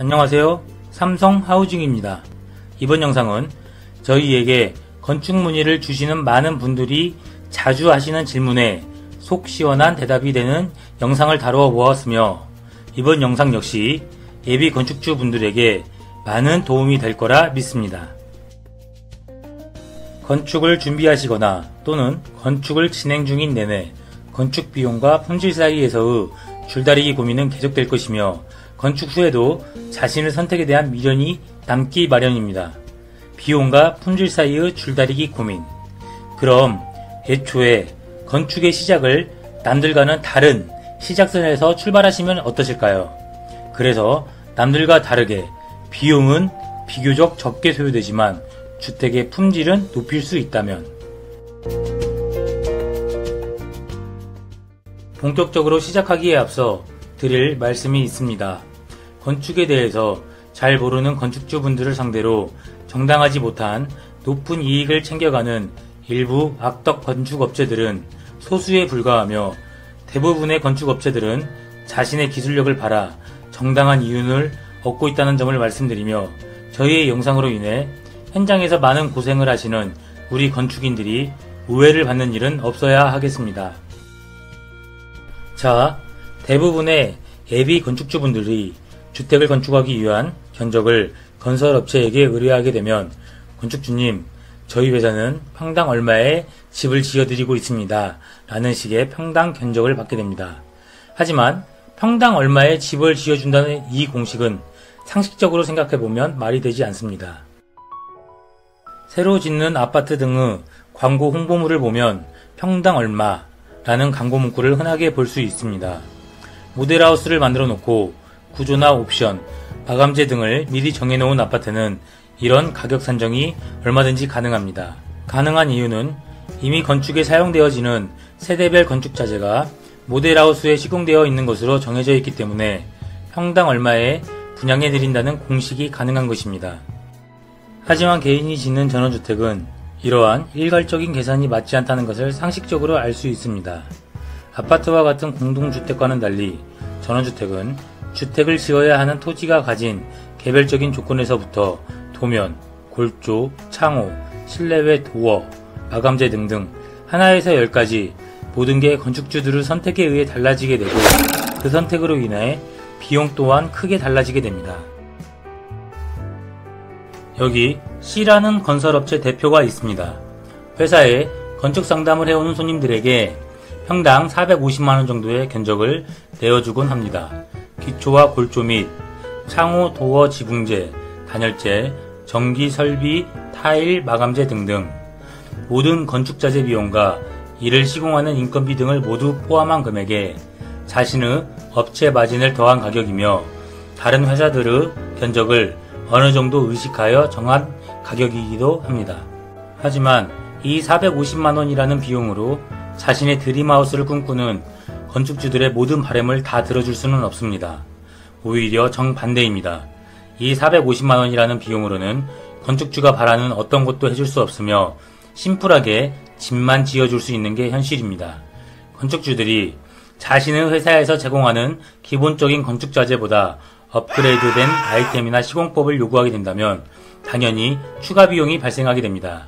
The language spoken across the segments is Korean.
안녕하세요. 삼성 하우징입니다. 이번 영상은 저희에게 건축 문의를 주시는 많은 분들이 자주 하시는 질문에 속 시원한 대답이 되는 영상을 다루어 보았으며, 이번 영상 역시 예비 건축주 분들에게 많은 도움이 될 거라 믿습니다. 건축을 준비하시거나 또는 건축을 진행 중인 내내 건축 비용과 품질 사이에서의 줄다리기 고민은 계속될 것이며, 건축 후에도 자신의 선택에 대한 미련이 남기 마련입니다. 비용과 품질 사이의 줄다리기 고민. 그럼 애초에 건축의 시작을 남들과는 다른 시작선에서 출발하시면 어떠실까요? 그래서 남들과 다르게 비용은 비교적 적게 소요되지만 주택의 품질은 높일 수 있다면, 본격적으로 시작하기에 앞서 드릴 말씀이 있습니다. 건축에 대해서 잘 모르는 건축주분들을 상대로 정당하지 못한 높은 이익을 챙겨가는 일부 악덕 건축업체들은 소수에 불과하며, 대부분의 건축업체들은 자신의 기술력을 팔아 정당한 이윤을 얻고 있다는 점을 말씀드리며, 저희의 영상으로 인해 현장에서 많은 고생을 하시는 우리 건축인들이 오해를 받는 일은 없어야 하겠습니다. 자, 대부분의 예비 건축주분들이 주택을 건축하기 위한 견적을 건설업체에게 의뢰하게 되면, 건축주님, 저희 회사는 평당 얼마에 집을 지어드리고 있습니다 라는 식의 평당 견적을 받게 됩니다. 하지만 평당 얼마에 집을 지어준다는 이 공식은 상식적으로 생각해보면 말이 되지 않습니다. 새로 짓는 아파트 등의 광고 홍보물을 보면 평당 얼마 라는 광고 문구를 흔하게 볼 수 있습니다. 모델하우스를 만들어 놓고 구조나 옵션, 마감재 등을 미리 정해놓은 아파트는 이런 가격 산정이 얼마든지 가능합니다. 가능한 이유는 이미 건축에 사용되어지는 세대별 건축 자재가 모델하우스에 시공되어 있는 것으로 정해져 있기 때문에 평당 얼마에 분양해드린다는 공식이 가능한 것입니다. 하지만 개인이 짓는 전원주택은 이러한 일괄적인 계산이 맞지 않다는 것을 상식적으로 알 수 있습니다. 아파트와 같은 공동주택과는 달리 전원주택은 주택을 지어야 하는 토지가 가진 개별적인 조건에서부터 도면, 골조, 창호, 실내외 도어, 마감재 등등 하나에서 10가지 모든 게 건축주들의 선택에 의해 달라지게 되고, 그 선택으로 인해 비용 또한 크게 달라지게 됩니다. 여기 C라는 건설업체 대표가 있습니다. 회사에 건축 상담을 해오는 손님들에게 평당 450만원 정도의 견적을 내어주곤 합니다. 기초와 골조 및 창호, 도어, 지붕재, 단열재, 전기, 설비, 타일, 마감재 등등 모든 건축자재 비용과 이를 시공하는 인건비 등을 모두 포함한 금액에 자신의 업체 마진을 더한 가격이며, 다른 회사들의 견적을 어느 정도 의식하여 정한 가격이기도 합니다. 하지만 이 450만원이라는 비용으로 자신의 드림하우스를 꿈꾸는 건축주들의 모든 바람을 다 들어줄 수는 없습니다. 오히려 정반대입니다. 이 450만원이라는 비용으로는 건축주가 바라는 어떤 것도 해줄 수 없으며 심플하게 집만 지어줄 수 있는 게 현실입니다. 건축주들이 자신의 회사에서 제공하는 기본적인 건축자재보다 업그레이드된 아이템이나 시공법을 요구하게 된다면 당연히 추가 비용이 발생하게 됩니다.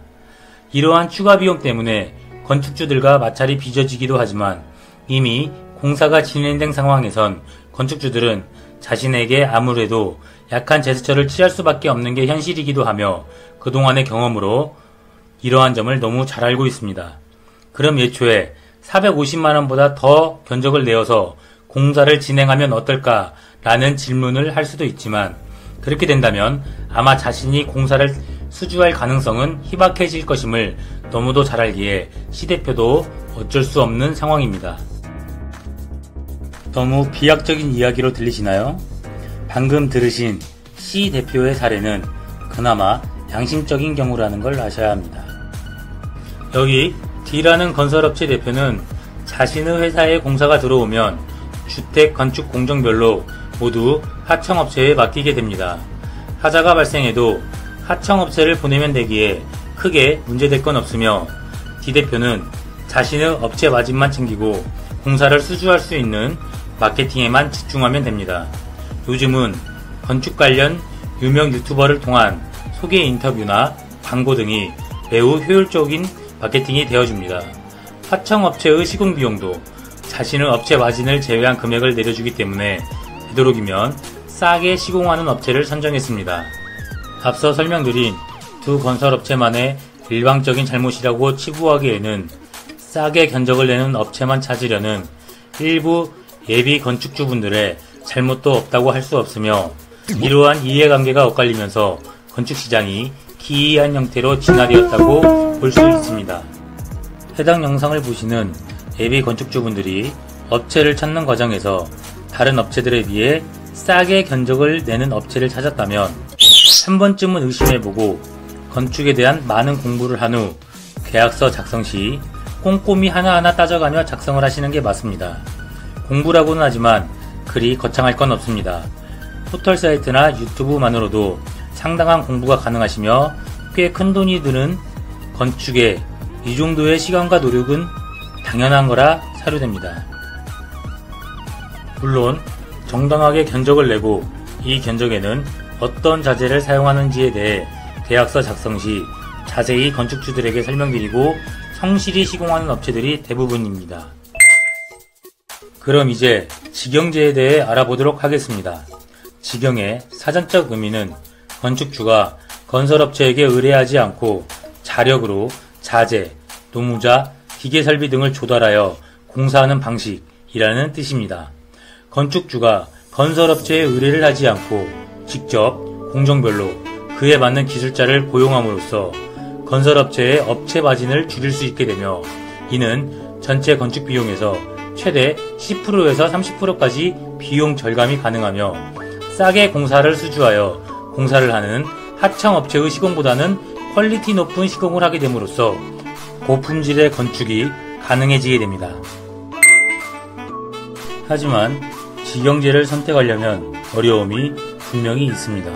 이러한 추가 비용 때문에 건축주들과 마찰이 빚어지기도 하지만, 이미 공사가 진행된 상황에선 건축주들은 자신에게 아무래도 약한 제스처를 취할 수밖에 없는 게 현실이기도 하며, 그동안의 경험으로 이러한 점을 너무 잘 알고 있습니다. 그럼 예초에 450만원보다 더 견적을 내어서 공사를 진행하면 어떨까 라는 질문을 할 수도 있지만, 그렇게 된다면 아마 자신이 공사를 수주할 가능성은 희박해질 것임을 너무도 잘 알기에 시 대표도 어쩔 수 없는 상황입니다. 너무 비약적인 이야기로 들리시나요? 방금 들으신 C 대표의 사례는 그나마 양심적인 경우라는 걸 아셔야 합니다. 여기 D라는 건설업체 대표는 자신의 회사에 공사가 들어오면 주택 건축 공정별로 모두 하청업체에 맡기게 됩니다. 하자가 발생해도 하청업체를 보내면 되기에 크게 문제될 건 없으며, D 대표는 자신의 업체 마진만 챙기고 공사를 수주할 수 있는 마케팅에만 집중하면 됩니다. 요즘은 건축 관련 유명 유튜버를 통한 소개 인터뷰나 광고 등이 매우 효율적인 마케팅이 되어줍니다. 하청업체의 시공 비용도 자신의 업체 마진을 제외한 금액을 내려주기 때문에 되도록이면 싸게 시공하는 업체를 선정했습니다. 앞서 설명드린 두 건설업체만의 일방적인 잘못이라고 치부하기에는 싸게 견적을 내는 업체만 찾으려는 일부 예비 건축주분들의 잘못도 없다고 할 수 없으며, 이러한 이해관계가 엇갈리면서 건축시장이 기이한 형태로 진화되었다고 볼 수 있습니다. 해당 영상을 보시는 예비 건축주분들이 업체를 찾는 과정에서 다른 업체들에 비해 싸게 견적을 내는 업체를 찾았다면 한 번쯤은 의심해보고 건축에 대한 많은 공부를 한 후 계약서 작성 시 꼼꼼히 하나하나 따져가며 작성을 하시는 게 맞습니다. 공부라고는 하지만 그리 거창할 건 없습니다. 포털 사이트나 유튜브만으로도 상당한 공부가 가능하시며 꽤 큰 돈이 드는 건축에 이 정도의 시간과 노력은 당연한 거라 사료됩니다. 물론 정당하게 견적을 내고 이 견적에는 어떤 자재를 사용하는지에 대해 계약서 작성 시 자세히 건축주들에게 설명드리고 성실히 시공하는 업체들이 대부분입니다. 그럼 이제 직영제에 대해 알아보도록 하겠습니다. 직영의 사전적 의미는 건축주가 건설업체에게 의뢰하지 않고 자력으로 자재, 노무자, 기계설비 등을 조달하여 공사하는 방식이라는 뜻입니다. 건축주가 건설업체에 의뢰를 하지 않고 직접 공정별로 그에 맞는 기술자를 고용함으로써 건설업체의 업체 마진을 줄일 수 있게 되며, 이는 전체 건축 비용에서 최대 10%에서 30%까지 비용 절감이 가능하며 싸게 공사를 수주하여 공사를 하는 하청업체의 시공보다는 퀄리티 높은 시공을 하게 됨으로써 고품질의 건축이 가능해지게 됩니다. 하지만 직영제를 선택하려면 어려움이 분명히 있습니다.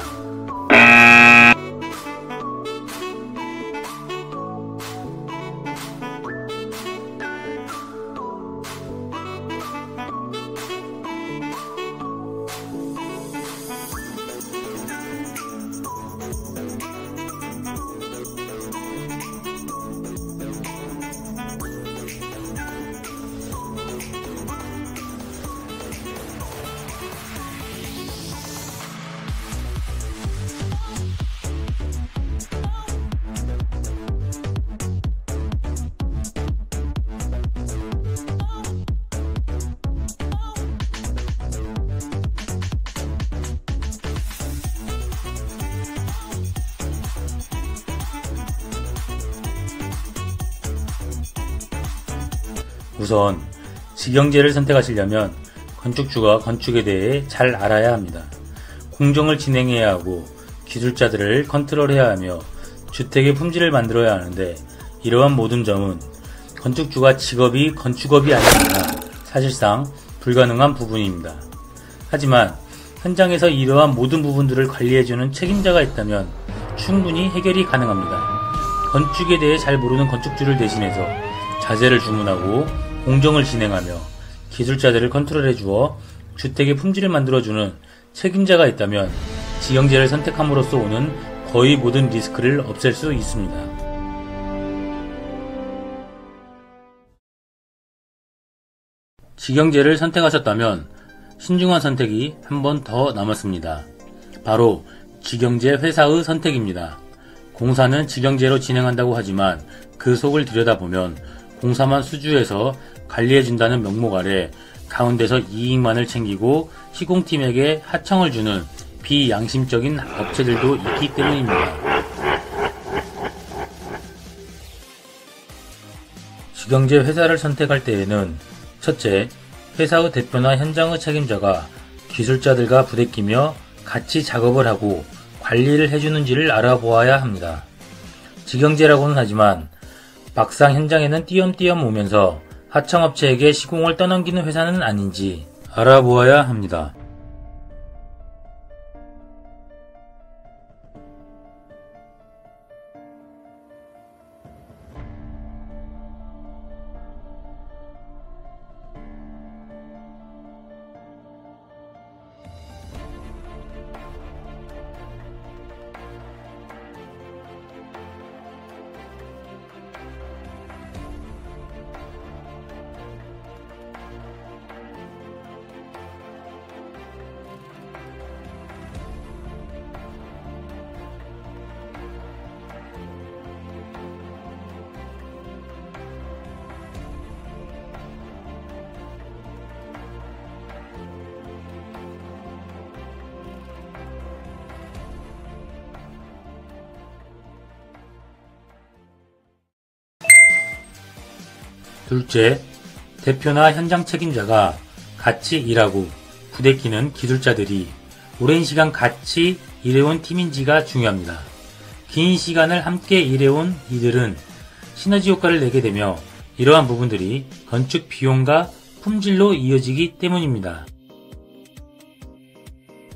우선 직영제를 선택하시려면 건축주가 건축에 대해 잘 알아야 합니다. 공정을 진행해야 하고 기술자들을 컨트롤해야 하며 주택의 품질을 만들어야 하는데, 이러한 모든 점은 건축주가 직업이 건축업이 아니라 사실상 불가능한 부분입니다. 하지만 현장에서 이러한 모든 부분들을 관리해주는 책임자가 있다면 충분히 해결이 가능합니다. 건축에 대해 잘 모르는 건축주를 대신해서 자재를 주문하고 공정을 진행하며 기술자들을 컨트롤해 주어 주택의 품질을 만들어주는 책임자가 있다면 직영제를 선택함으로써 오는 거의 모든 리스크를 없앨 수 있습니다. 직영제를 선택하셨다면 신중한 선택이 한 번 더 남았습니다. 바로 직영제 회사의 선택입니다. 공사는 직영제로 진행한다고 하지만 그 속을 들여다보면 공사만 수주해서 관리해준다는 명목 아래 가운데서 이익만을 챙기고 시공팀에게 하청을 주는 비양심적인 업체들도 있기 때문입니다. 직영제 회사를 선택할 때에는 첫째, 회사의 대표나 현장의 책임자가 기술자들과 부대끼며 같이 작업을 하고 관리를 해주는지를 알아보아야 합니다. 직영제라고는 하지만 막상 현장에는 띄엄띄엄 오면서 하청업체에게 시공을 떠넘기는 회사는 아닌지 알아보아야 합니다. 둘째, 대표나 현장 책임자가 같이 일하고 부대끼는 기술자들이 오랜 시간 같이 일해온 팀인지가 중요합니다. 긴 시간을 함께 일해온 이들은 시너지 효과를 내게 되며 이러한 부분들이 건축 비용과 품질로 이어지기 때문입니다.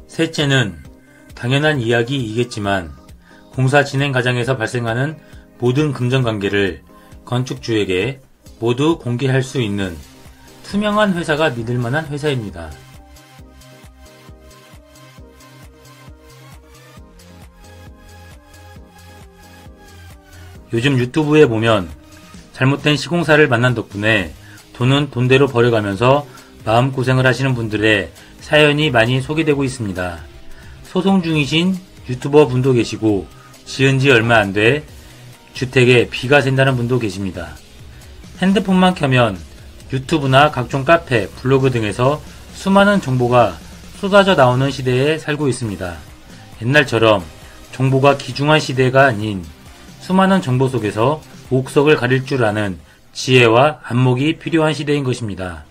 셋째는 당연한 이야기이겠지만 공사 진행 과정에서 발생하는 모든 금전관계를 건축주에게 모두 공개할 수 있는 투명한 회사가 믿을만한 회사입니다. 요즘 유튜브에 보면 잘못된 시공사를 만난 덕분에 돈은 돈대로 버려가면서 마음고생을 하시는 분들의 사연이 많이 소개되고 있습니다. 소송 중이신 유튜버 분도 계시고 지은 지 얼마 안 돼 주택에 비가 샌다는 분도 계십니다. 핸드폰만 켜면 유튜브나 각종 카페, 블로그 등에서 수많은 정보가 쏟아져 나오는 시대에 살고 있습니다. 옛날처럼 정보가 귀중한 시대가 아닌 수많은 정보 속에서 옥석을 가릴 줄 아는 지혜와 안목이 필요한 시대인 것입니다.